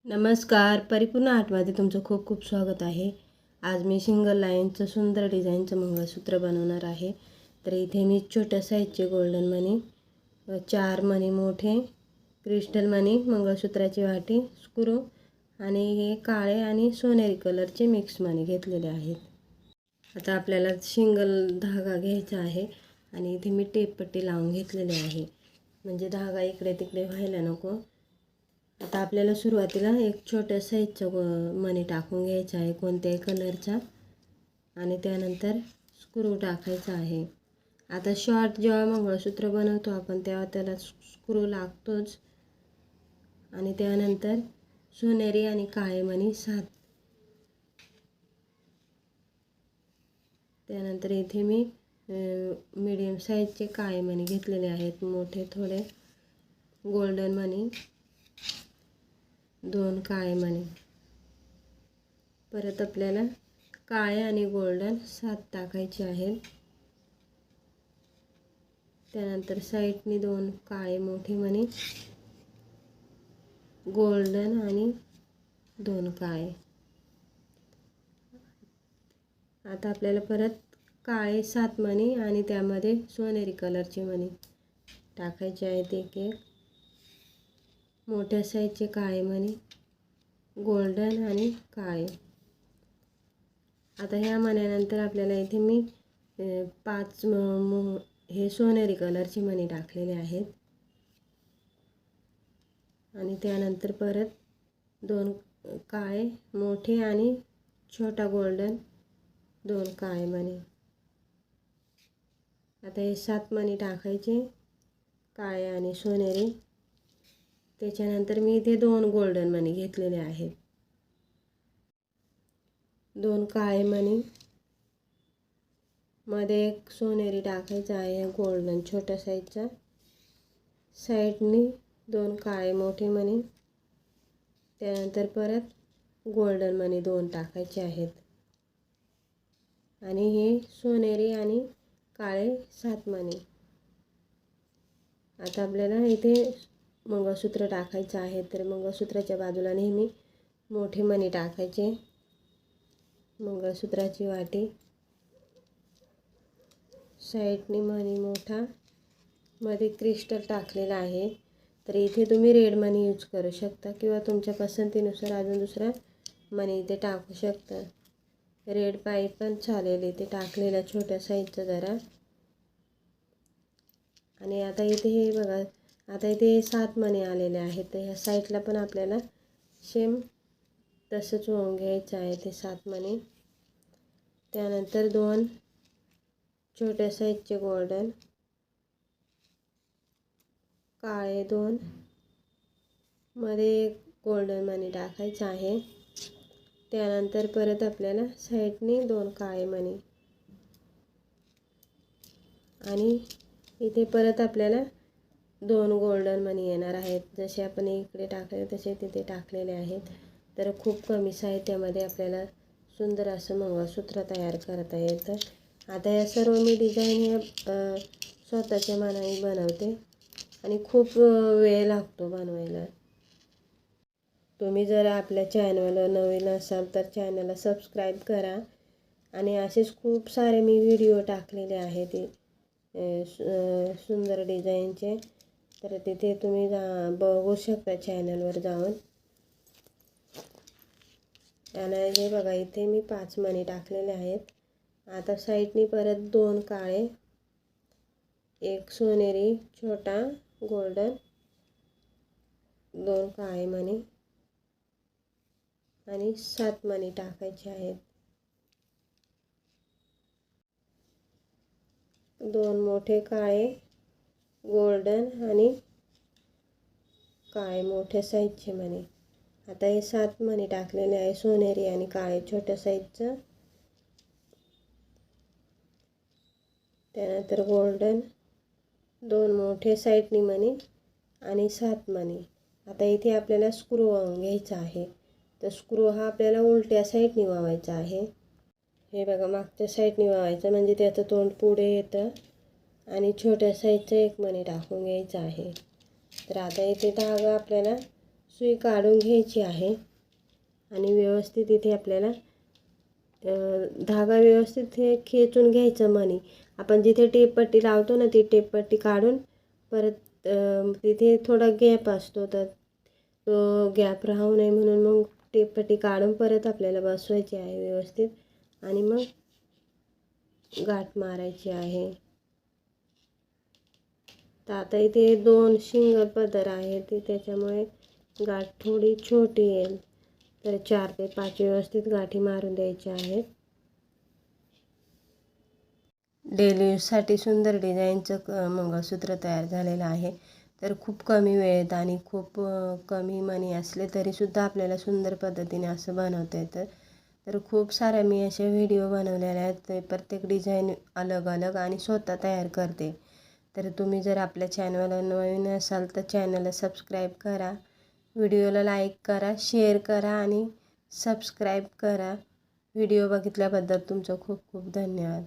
नमस्कार. परिपूर्ण आर्टमध्ये तुमचं खूप खूप स्वागत आहे. आज मी सिंगल लाईनचं सुंदर डिझाईनचं मंगळसूत्र बनवणार आहे. तर इथे मी छोट्या साईजचे गोल्डन मनी, 4 मनी मोठे, क्रिस्टल मनी, मंगळसूत्राची वाटी, स्क्रू आणि हे काळे आणि सोनेरी कलरचे मिक्स मनी घेतलेले आहेत. आता आपल्याला सिंगल धागा घ्यायचा आहे आणि इथे मी टेपपट्टी लावून घेतलेली आहे, म्हणजे धागा इकडे तिकडे व्हायला नको. आता आपल्याला सुरुवातीला एक छोट्या साईजचा मणी टाकून घ्यायचा आहे कोणत्याही कलरचा, आणि त्यानंतर स्क्रू टाकायचा आहे. आता शॉर्ट जेव्हा मंगळसूत्र बनवतो आपण तेव्हा त्याला स्क्रू लागतोच. आणि त्यानंतर सोनेरी आणि काळे मणी 7. त्यानंतर इथे मी मीडियम साईजचे काळे मणी घेतलेले आहेत, मोठे थोडे, गोल्डन मणी 2 काळे मणी. परत आपल्याला काळे आणि गोल्डन 7 टाकायचे आहेत. त्यानंतर साईडनी 2 काळे मोठे मणी, गोल्डन आणि 2 काळे. आता आपल्याला परत काळे 7 मणी आणि त्यामध्ये सोनेरी कलरचे मणी टाकायचे आहेत. एक मोठ्या साईजचे काळे मणी, गोल्डन आणि काळे. आता ह्या मण्यानंतर आपल्याला इथे मी 5 हे सोनेरी कलरचे मणी टाकलेले आहेत. आणि त्यानंतर परत 2 काळे मोठे आणि छोटा गोल्डन 2 काळे मणी. आता हे 7 मणी टाकायचे, काळे आणि सोनेरी. त्याच्यानंतर मी इथे 2 गोल्डन मणी घेतलेले आहेत, 2 काळे मणी, मध्ये एक सोनेरी टाकायचा आहे गोल्डन छोट्या साईजचा, साईडनी 2 काळे मोठे मणी. त्यानंतर परत गोल्डन मणी 2 टाकायचे आहेत. आणि हे सोनेरी आणि काळे 7 मणी. आता आपल्याला इथे मंगळसूत्र टाकायचं आहे, तर मंगळसूत्राच्या बाजूला नेहमी मोठे मणी टाकायचे. मंगळसूत्राची वाटी, साईडनी मणी मोठा, मध्ये क्रिस्टल टाकलेला आहे. तर इथे तुम्ही रेड मनी यूज करू शकता किंवा तुमच्या पसंतीनुसार अजून दुसरा मनी इथे टाकू शकता. रेड पाईप पण चालेल इथे टाकलेला, छोट्या साईजचा जरा. आणि आता इथे हे बघा, आता इथे 7 मणी आलेले आहेत. तर ह्या साईडला पण आपल्याला सेम तसंच होऊन घ्यायचं आहे ते 7 मणी. त्यानंतर 2 छोट्या साईजचे गोल्डन, काळे 2, मध्ये एक गोल्डन मणी टाकायचा आहे. त्यानंतर परत आपल्याला साईडनी 2 काळे मणी, आणि इथे परत आपल्याला 2 गोल्डन मणी येणार आहेत. जसे आपण इकडे टाकले तसे तिथे टाकलेले आहेत. तर खूप कमी साहित्यामध्ये आपल्याला सुंदर असं मंगळसूत्र तयार करता येतं. आता या सर्व मी डिझाईन या स्वतःच्या मनाने बनवते आणि खूप वेळ लागतो बनवायला. तुम्ही जर आपल्या चॅनलला नवीन असाल तर चॅनलला सबस्क्राईब करा. आणि असेच खूप सारे मी व्हिडिओ टाकलेले आहेत सुंदर डिझाईनचे, तर तिथे तुम्ही बघू शकता चॅनलवर जाऊन. आणि हे बघा, इथे मी 5 मणी टाकलेले आहेत. आता साईडनी परत 2 काळे, एक सोनेरी छोटा गोल्डन, 2 काळे मणी आणि 7 मणी टाकायचे आहेत. 2 मोठे काळे गोल्डन आणि काळे मोठ्या साईजचे मणी. आता हे 7 मणी टाकलेले आहे, सोनेरी आणि काळे छोट्या साईजचं. त्यानंतर गोल्डन 2 मोठे साईडनी मणी आणि 7 मणी. आता इथे आपल्याला स्क्रू वाहून घ्यायचा आहे. तर स्क्रू हा आपल्याला उलट्या साईडनी वावायचा आहे. हे बघा, मागच्या साईडनी वावायचं म्हणजे त्याचं तोंड पुढे येतं. आणि छोट्या साईजचा एक मणी टाकून घ्यायचा आहे. तर आता इथे धागा आपल्याला सुई काढून घ्यायची आहे आणि व्यवस्थित इथे आपल्याला धागा व्यवस्थित हे खेचून घ्यायचं मणी. आपण जिथे टेपपट्टी लावतो ना ती टेपपट्टी काढून परत तिथे थोडा गॅप असतो, तर तो गॅप राहू नये म्हणून मग टेपपट्टी काढून परत आपल्याला बसवायची आहे व्यवस्थित आणि मग गाठ मारायची आहे. तर आता इथे 2 सिंगल पदर आहेत, ते त्याच्यामुळे गाठ थोडी छोटी येईल. तर 4 ते 5 व्यवस्थित गाठी मारून द्यायच्या आहेत. डेली यूजसाठी सुंदर डिझाईनचं मंगळसूत्र तयार झालेलं आहे. तर खूप कमी वेळेत आणि खूप कमी मणी असले तरीसुद्धा आपल्याला सुंदर पद्धतीने असं बनवता येतं. तर खूप साऱ्या मी असे व्हिडिओ बनवलेले आहेत, ते प्रत्येक डिझाईन अलग अलग आणि स्वतः तयार करते. तर तुम्ही जर आपल्या चॅनलला नवीन असाल तर चॅनलला सबस्क्राईब करा, व्हिडिओला लाईक करा, शेअर करा आणि सबस्क्राईब करा. व्हिडिओ बघितल्याबद्दल तुमचं खूप खूप धन्यवाद.